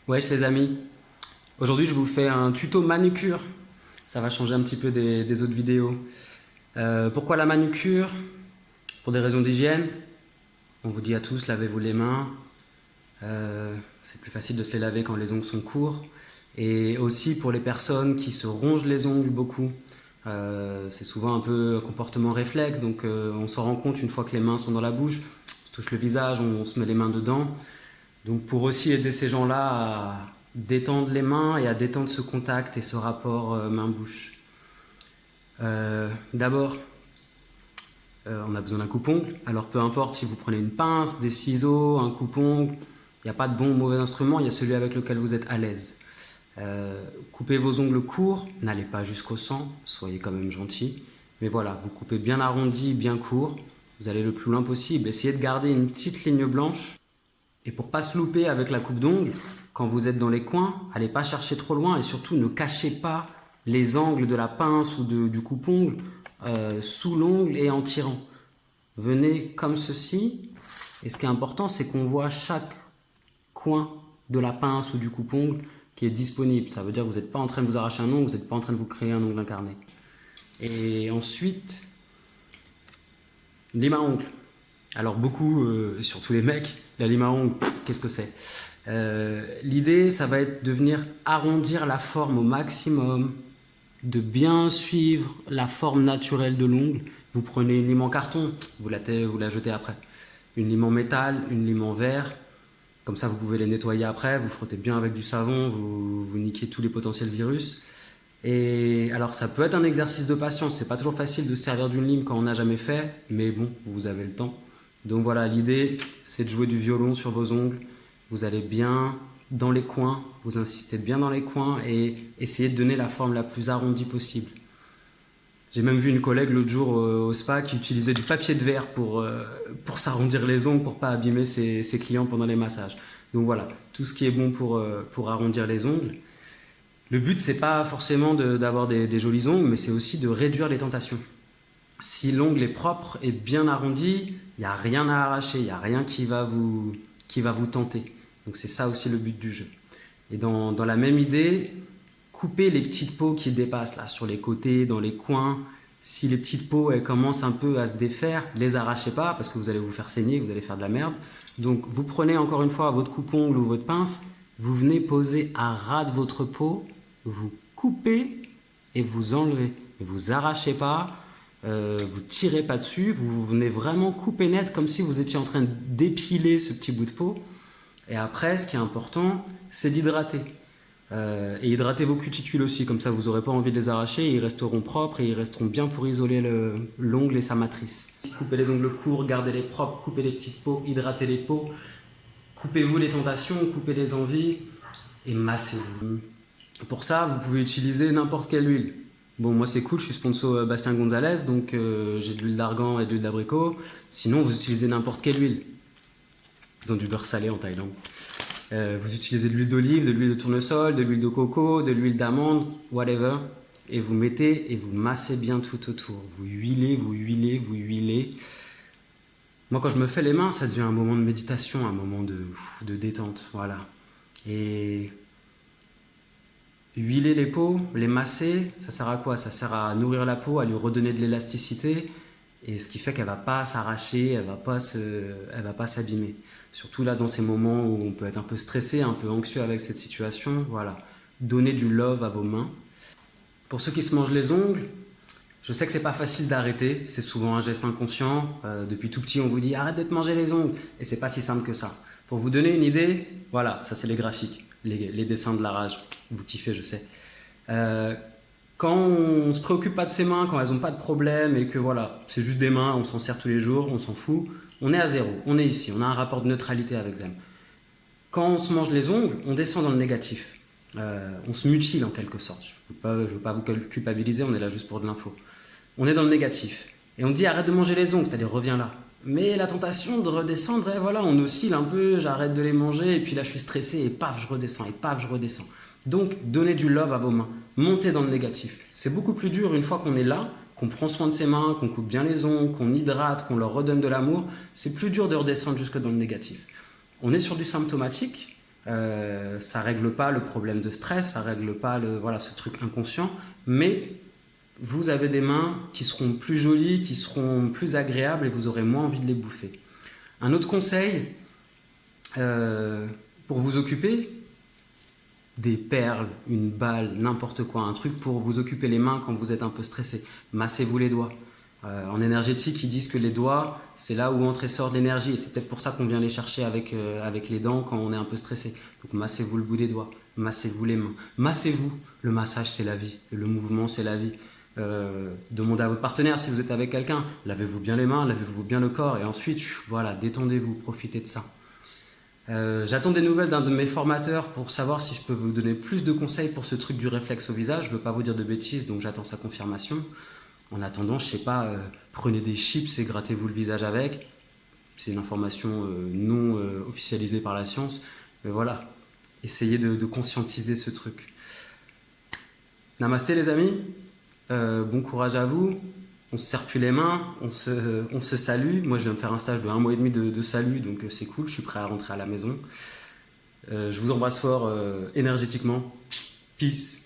Wesh les amis, aujourd'hui je vous fais un tuto manucure. Ça va changer un petit peu des autres vidéos. Pourquoi la manucure? Pour des raisons d'hygiène. On vous dit à tous, lavez-vous les mains. C'est plus facile de se les laver quand les ongles sont courts. Et aussi pour les personnes qui se rongent les ongles beaucoup. C'est souvent un peu un comportement réflexe, donc on s'en rend compte une fois que les mains sont dans la bouche. On se touche le visage, on se met les mains dedans. Donc pour aussi aider ces gens-là à détendre les mains et à détendre ce contact et ce rapport main-bouche. D'abord, on a besoin d'un coupe-ongle. Alors peu importe si vous prenez une pince, des ciseaux, un coupe-ongle, il n'y a pas de bon ou mauvais instrument, il y a celui avec lequel vous êtes à l'aise. Coupez vos ongles courts, n'allez pas jusqu'au sang, soyez quand même gentil. Mais voilà, vous coupez bien arrondi, bien court, vous allez le plus loin possible. Essayez de garder une petite ligne blanche. Et pour pas se louper avec la coupe d'ongles, quand vous êtes dans les coins, allez pas chercher trop loin et surtout ne cachez pas les angles de la pince ou du coupe-ongle sous l'ongle et en tirant. Venez comme ceci. Et ce qui est important, c'est qu'on voit chaque coin de la pince ou du coupe-ongle qui est disponible. Ça veut dire que vous n'êtes pas en train de vous arracher un ongle, vous n'êtes pas en train de vous créer un ongle incarné. Et ensuite, lime à ongles. Alors beaucoup, surtout les mecs, la lime à ongles, qu'est-ce que c'est? L'idée, ça va être de venir arrondir la forme au maximum, de bien suivre la forme naturelle de l'ongle. Vous prenez une lime en carton, vous la jetez après. Une lime en métal, une lime en verre. Comme ça, vous pouvez les nettoyer après, vous frottez bien avec du savon, vous niquez tous les potentiels virus. Et alors, ça peut être un exercice de patience. C'est pas toujours facile de servir d'une lime quand on n'a jamais fait, mais bon, vous avez le temps. Donc voilà, l'idée, c'est de jouer du violon sur vos ongles. Vous allez bien dans les coins, vous insistez bien dans les coins et essayez de donner la forme la plus arrondie possible. J'ai même vu une collègue l'autre jour au spa qui utilisait du papier de verre pour s'arrondir les ongles, pour pas abîmer ses clients pendant les massages. Donc voilà, tout ce qui est bon pour arrondir les ongles. Le but, c'est pas forcément d'avoir des jolis ongles, mais c'est aussi de réduire les tentations. Si l'ongle est propre et bien arrondi, il n'y a rien à arracher, il n'y a rien qui va vous tenter. Donc c'est ça aussi le but du jeu. Et dans la même idée, coupez les petites peaux qui dépassent là sur les côtés, dans les coins. Si les petites peaux elles commencent un peu à se défaire, les arrachez pas parce que vous allez vous faire saigner, vous allez faire de la merde. Donc vous prenez encore une fois votre coupe-ongle ou votre pince, vous venez poser à ras de votre peau, vous coupez et vous enlevez. Ne vous arrachez pas. Vous tirez pas dessus, vous venez vraiment couper net comme si vous étiez en train d'épiler ce petit bout de peau. Et après, ce qui est important, c'est d'hydrater. Et hydrater vos cuticules aussi, comme ça vous n'aurez pas envie de les arracher, ils resteront propres et ils resteront bien pour isoler l'ongle et sa matrice. Coupez les ongles courts, gardez-les propres, coupez les petites peaux, hydratez les peaux, coupez-vous les tentations, coupez les envies et massez-vous. Pour ça, vous pouvez utiliser n'importe quelle huile. Bon, moi c'est cool, je suis sponsor Bastien Gonzalez, donc j'ai de l'huile d'argan et de l'huile d'abricot. Sinon, vous utilisez n'importe quelle huile. Ils ont du beurre salé en Thaïlande. Vous utilisez de l'huile d'olive, de l'huile de tournesol, de l'huile de coco, de l'huile d'amande, whatever. Et vous mettez et vous massez bien tout autour. Vous huilez, vous huilez, vous huilez. Moi, quand je me fais les mains, ça devient un moment de méditation, un moment de détente. Voilà. Et huiler les peaux, les masser, ça sert à quoi? Ça sert à nourrir la peau, à lui redonner de l'élasticité, et ce qui fait qu'elle va pas s'arracher, elle va pas s'abîmer. Surtout là dans ces moments où on peut être un peu stressé, un peu anxieux avec cette situation, voilà. Donnez du love à vos mains. Pour ceux qui se mangent les ongles, je sais que c'est pas facile d'arrêter, c'est souvent un geste inconscient. Depuis tout petit, on vous dit arrête de te manger les ongles, et c'est pas si simple que ça. Pour vous donner une idée, voilà, ça c'est les graphiques, les dessins de la rage. Vous kiffez, je sais. Quand on se préoccupe pas de ses mains, quand elles n'ont pas de problème et que voilà, c'est juste des mains, on s'en sert tous les jours, on s'en fout, on est à zéro, on est ici, on a un rapport de neutralité avec elles. Quand on se mange les ongles, on descend dans le négatif. On se mutile en quelque sorte. Je ne veux pas vous culpabiliser, on est là juste pour de l'info. On est dans le négatif. Et on dit arrête de manger les ongles, c'est-à-dire reviens là. Mais la tentation de redescendre, et voilà, on oscille un peu, j'arrête de les manger, et puis là je suis stressé, et paf, je redescends, et paf, je redescends. Donc, donnez du love à vos mains, montez dans le négatif. C'est beaucoup plus dur une fois qu'on est là, qu'on prend soin de ses mains, qu'on coupe bien les ongles, qu'on hydrate, qu'on leur redonne de l'amour. C'est plus dur de redescendre jusque dans le négatif. On est sur du symptomatique, Ça règle pas le problème de stress, ça règle pas voilà, ce truc inconscient, mais vous avez des mains qui seront plus jolies, qui seront plus agréables et vous aurez moins envie de les bouffer. Un autre conseil, pour vous occuper, des perles, une balle, n'importe quoi, un truc pour vous occuper les mains quand vous êtes un peu stressé. Massez-vous les doigts. En énergétique, ils disent que les doigts, c'est là où entre et sort de l'énergie. Et c'est peut-être pour ça qu'on vient les chercher avec les dents quand on est un peu stressé. Donc massez-vous le bout des doigts, massez-vous les mains, massez-vous. Le massage, c'est la vie. Le mouvement, c'est la vie. Demandez à votre partenaire si vous êtes avec quelqu'un. Lavez-vous bien les mains, lavez-vous bien le corps. Et ensuite, voilà, détendez-vous, profitez de ça. J'attends des nouvelles d'un de mes formateurs pour savoir si je peux vous donner plus de conseils pour ce truc du réflexe au visage. Je ne veux pas vous dire de bêtises, donc j'attends sa confirmation. En attendant, je sais pas, prenez des chips et grattez-vous le visage avec. C'est une information non officialisée par la science. Mais voilà, essayez de conscientiser ce truc. Namasté les amis, bon courage à vous. On se serre plus les mains, on se salue. Moi, je viens de faire un stage de 1 mois et demi de salut, donc c'est cool, je suis prêt à rentrer à la maison. Je vous embrasse fort énergétiquement. Peace.